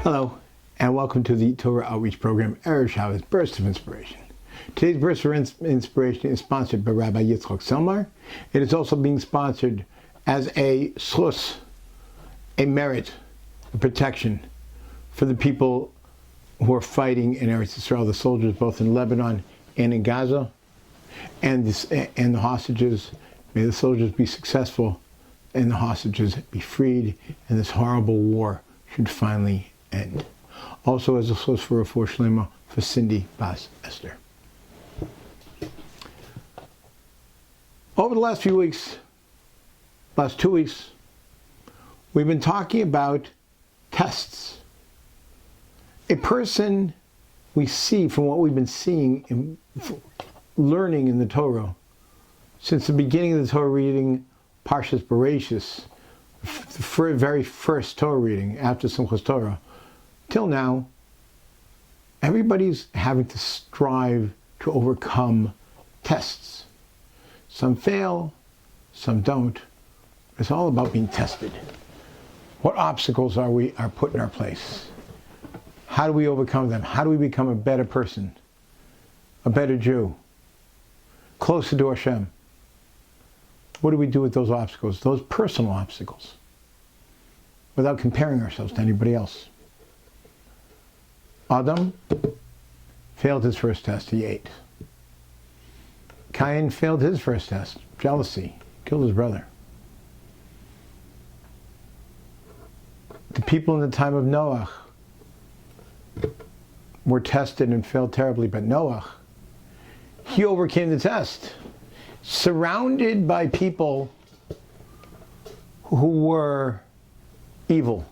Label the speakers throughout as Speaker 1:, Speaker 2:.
Speaker 1: Hello, and welcome to the Torah Outreach Program, Erev Shabbos, Burst of Inspiration. Today's Burst of Inspiration is sponsored by Rabbi Yisroel Bodkins. It is also being sponsored as a schus, a merit, a protection for the people who are fighting in Eretz Yisrael, the soldiers both in Lebanon and in Gaza, and the hostages. May the soldiers be successful and the hostages be freed, and this horrible war should finally end. Also as a source for Refuah Shlema for Cindy Bas Esther. Over the last 2 weeks, we've been talking about tests. A person we see from what we've been seeing and learning in the Torah since the beginning of the Torah reading, Parshas Vayeira, the very first Torah reading after Simchas Torah, till now, everybody's having to strive to overcome tests. Some fail, some don't. It's all about being tested. What obstacles are put in our place? How do we overcome them? How do we become a better person, a better Jew, closer to Hashem? What do we do with those obstacles, those personal obstacles, without comparing ourselves to anybody else? Adam failed his first test, he ate. Cain failed his first test, jealousy, killed his brother. The people in the time of Noah were tested and failed terribly, but Noah, he overcame the test, surrounded by people who were evil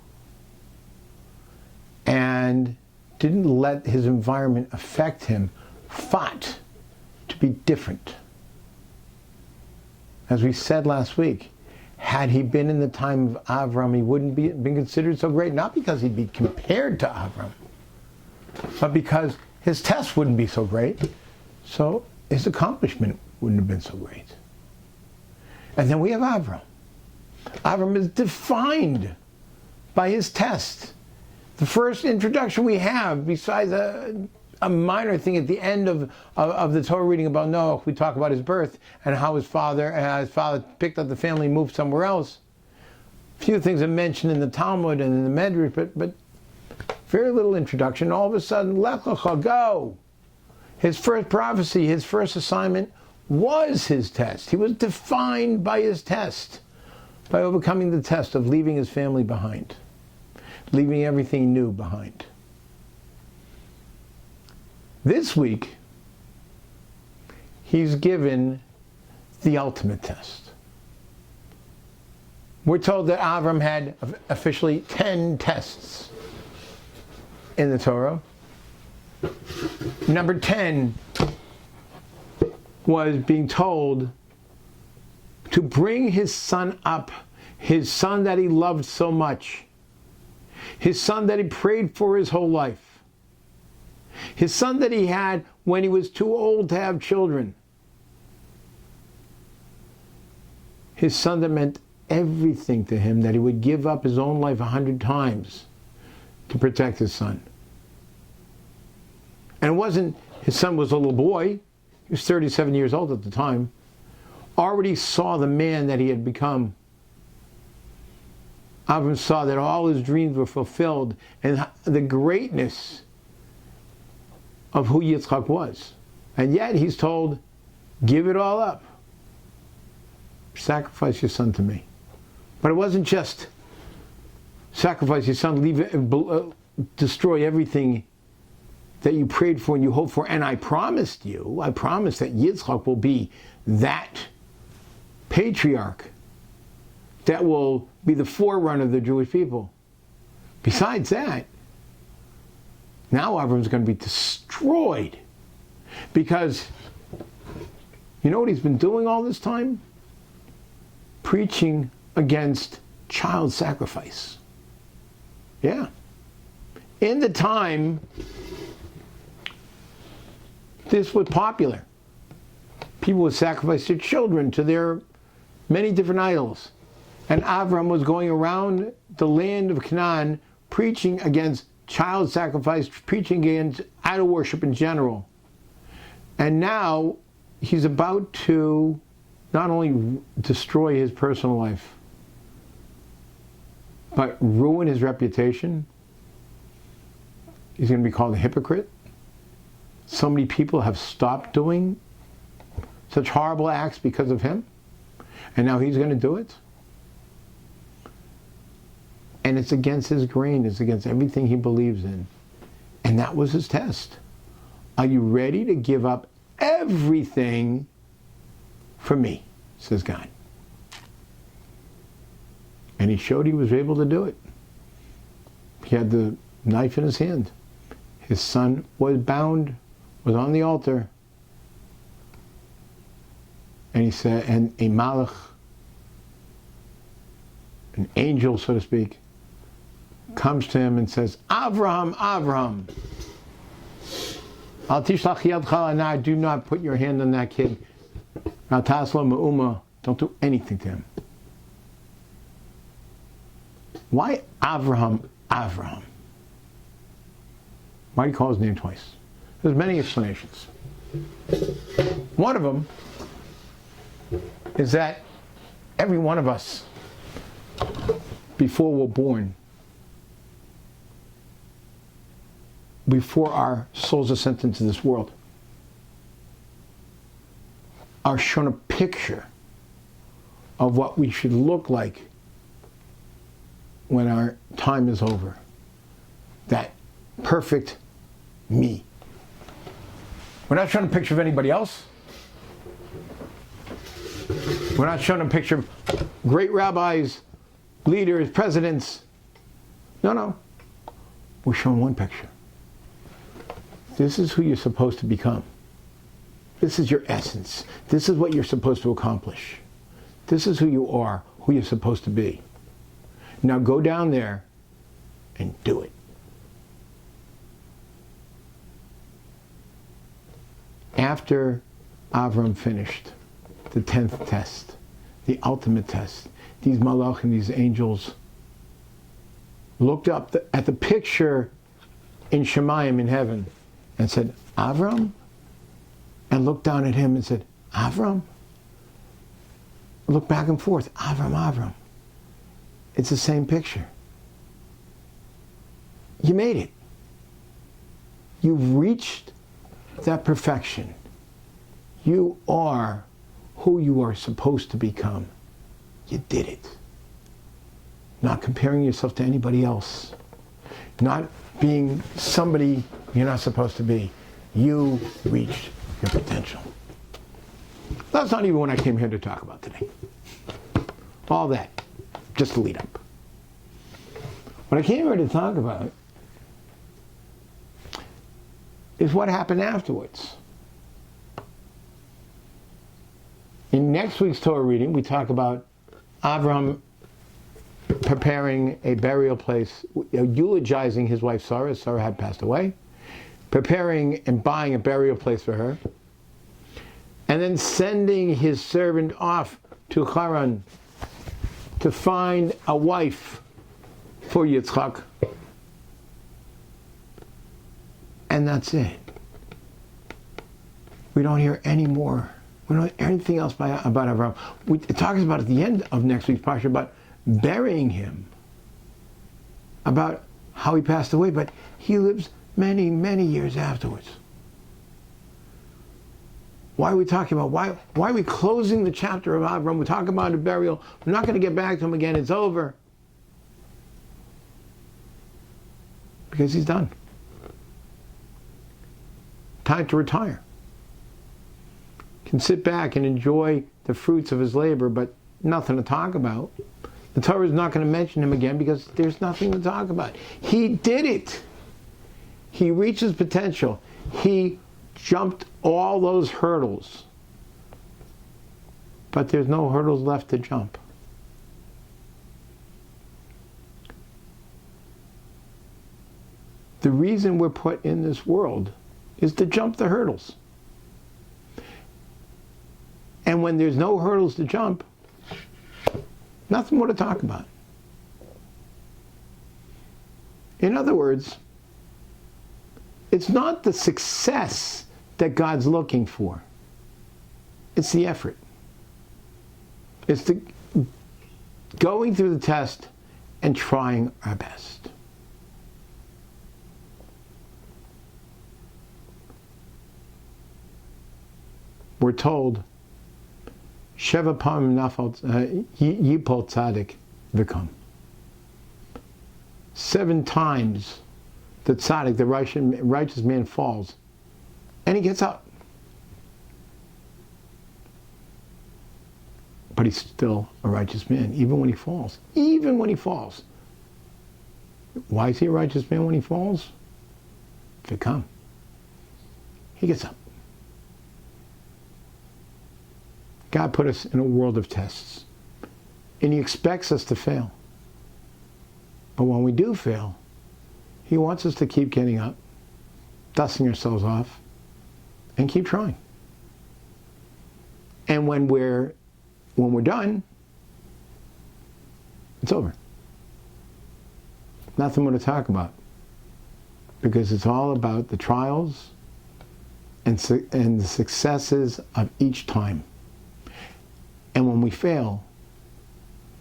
Speaker 1: and didn't let his environment affect him, fought to be different. As we said last week, had he been in the time of Avram, he wouldn't been considered so great, not because he'd be compared to Avram, but because his test wouldn't be so great, so his accomplishment wouldn't have been so great. And then we have Avram. Avram is defined by his test. The first introduction we have, besides a minor thing at the end of the Torah reading about Noah, we talk about his birth and how his father picked up the family and moved somewhere else. A few things are mentioned in the Talmud and in the Medrash, but very little introduction. All of a sudden, Lech Lecha, go! His first prophecy, his first assignment was his test. He was defined by his test, by overcoming the test of leaving his family behind, leaving everything new behind. This week, he's given the ultimate test. We're told that Avram had officially 10 tests in the Torah. Number 10 was being told to bring his son up, his son that he loved so much, his son that he prayed for his whole life, his son that he had when he was too old to have children, his son that meant everything to him, that he would give up his own life 100 times to protect his son. And it wasn't, his son was a little boy, he was 37 years old at the time, already saw the man that he had become. Avram saw that all his dreams were fulfilled and the greatness of who Yitzchak was. And yet he's told, give it all up. Sacrifice your son to me. But it wasn't just sacrifice your son, leave it, destroy everything that you prayed for and you hoped for. And I promised that Yitzchak will be that patriarch that will be the forerunner of the Jewish people. Besides that, now Avram's going to be destroyed. Because, you know what he's been doing all this time? Preaching against child sacrifice. Yeah. In the time, this was popular. People would sacrifice their children to their many different idols. And Avram was going around the land of Canaan preaching against child sacrifice, preaching against idol worship in general. And now he's about to not only destroy his personal life, but ruin his reputation. He's going to be called a hypocrite. So many people have stopped doing such horrible acts because of him, and now he's going to do it. And it's against his grain, it's against everything he believes in. And that was his test. Are you ready to give up everything for me, says God. And he showed he was able to do it. He had the knife in his hand. His son was bound, was on the altar. And he said, and a malach, an angel, so to speak, comes to him and says, Avraham, Avraham, al tishlach yadcha anah, do not put your hand on that kid. Al taslo ma'uma, don't do anything to him. Why Avraham, Avraham? Why do you call his name twice? There's many explanations. One of them is that every one of us, before we're born, before our souls are sent into this world, are shown a picture of what we should look like when our time is over. That perfect me. We're not shown a picture of anybody else. We're not shown a picture of great rabbis, leaders, presidents. No. We're shown one picture. This is who you're supposed to become. This is your essence. This is what you're supposed to accomplish. This is who you are, who you're supposed to be. Now go down there and do it. After Avram finished the 10th test, the ultimate test, these malachim, these angels, looked up at the picture in Shemayim in heaven and said, Avram? And looked down at him and said, Avram? Look back and forth, Avram, Avram. It's the same picture. You made it. You've reached that perfection. You are who you are supposed to become. You did it. Not comparing yourself to anybody else. Not being somebody you're not supposed to be. You reached your potential. That's not even what I came here to talk about today. All that, just to lead up. What I came here to talk about is what happened afterwards. In next week's Torah reading, we talk about Avram preparing a burial place, eulogizing his wife Sarah. Sarah had passed away. Preparing and buying a burial place for her. And then sending his servant off to Haran to find a wife for Yitzchak. And that's it. We don't hear any more. We don't hear anything else about Avraham. It talks about at the end of next week's parsha about burying him, about how he passed away, but he lives many, many years afterwards. Why are we talking about, why are we closing the chapter of Avram? We're talking about a burial. We're not going to get back to him again. It's over. Because he's done. Time to retire. Can sit back and enjoy the fruits of his labor, but nothing to talk about. The Torah is not going to mention him again because there's nothing to talk about. He did it. He reached his potential. He jumped all those hurdles. But there's no hurdles left to jump. The reason we're put in this world is to jump the hurdles. And when there's no hurdles to jump, nothing more to talk about. In other words, It's not the success that God's looking for. It's the effort. It's the going through the test and trying our best. We're told, Sheva Pam Nafal Yipol Tzadik V'Kam. 7 times the tzaddik, the righteous man, falls, and he gets up. But he's still a righteous man, even when he falls. Even when he falls. Why is he a righteous man when he falls? V'Kam. He gets up. God put us in a world of tests, and He expects us to fail. But when we do fail, He wants us to keep getting up, dusting ourselves off, and keep trying. And when we're done, it's over. Nothing more to talk about, because it's all about the trials and the successes of each time. And when we fail,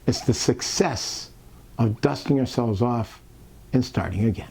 Speaker 1: it's the success of dusting ourselves off and starting again.